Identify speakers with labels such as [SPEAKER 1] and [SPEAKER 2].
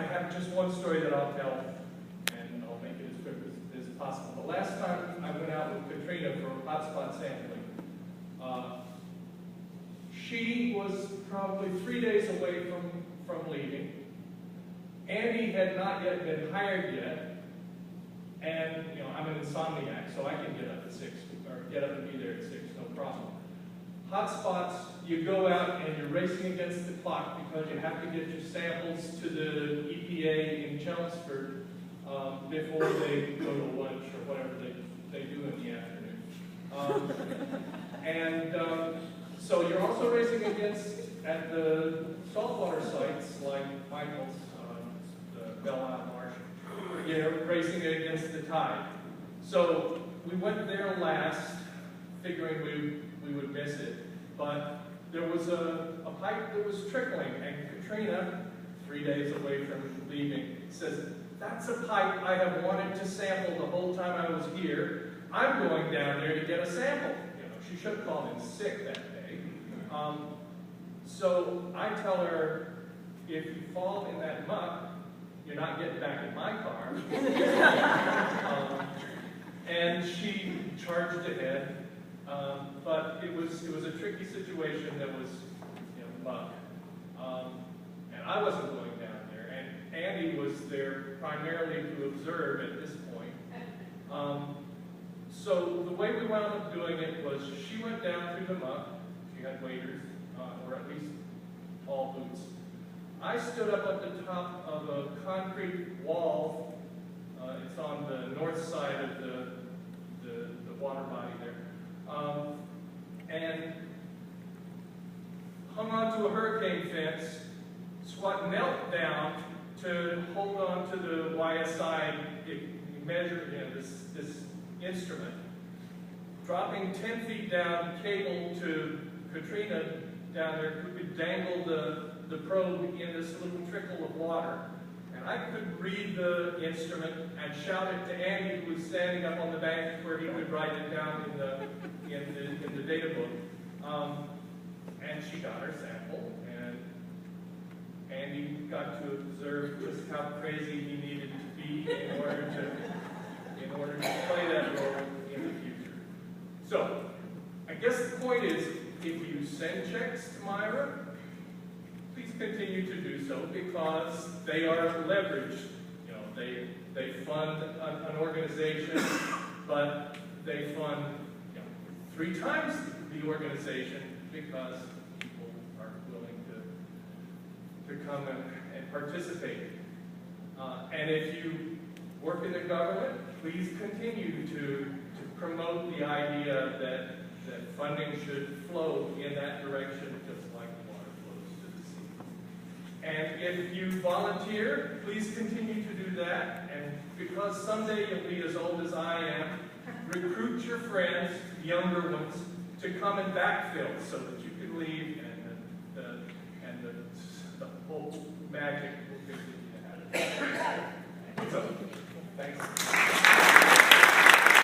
[SPEAKER 1] I have just one story that I'll tell, and I'll make it as quick as possible. The last time I went out with Katrina for hotspot sampling, she was probably 3 days away from leaving. Andy had not yet been hired yet, and I'm an insomniac, so I can get up at 6, or get up and be there at 6, no problem. Hotspots, you go out and you're racing against the clock because you have to get your samples to the EPA in Chelmsford before they go to lunch or whatever they do in the afternoon. So you're also racing against, at the saltwater sites like Michael's, the Belle Isle Marsh, you're racing against the tide. So we went there last, figuring we would miss it, but there was a pipe that was trickling, and Katrina, 3 days away from leaving, says, "That's a pipe I have wanted to sample the whole time I was here. I'm going down there to get a sample." She should have called in sick that day. So I tell her, if you fall in that muck, you're not getting back in my car. And she charged ahead. But it was a tricky situation that was, muck. And I wasn't going down there, and Andy was there primarily to observe at this point. So the way we wound up doing it was she went down through the muck. She had waders, or at least all boots. I stood up at the top of a concrete wall. It's on the north side of the water body there. And hung onto a hurricane fence, knelt down to hold on to the YSI measure, this instrument, dropping 10 feet down, cable to Katrina down there, who could dangle the probe in this little trickle of water. And I could read the instrument and shout it to Andy, who was standing up on the bank where he could write it down in the data book. And she got her sample, and Andy got to observe just how crazy he needed to be in order to play that role in the future. So, I guess the point is, if you send checks to MyRWA, please continue to do so, because they are leveraged. They fund an organization, but they fund 3 times the organization because people are willing to come and participate. And if you work in the government, please continue to promote the idea that funding should flow in that direction, just like water flows to the sea. And if you volunteer, please continue to do that. And because someday you'll be as old as I am, recruit your friends, younger ones, to come and backfill so that you can leave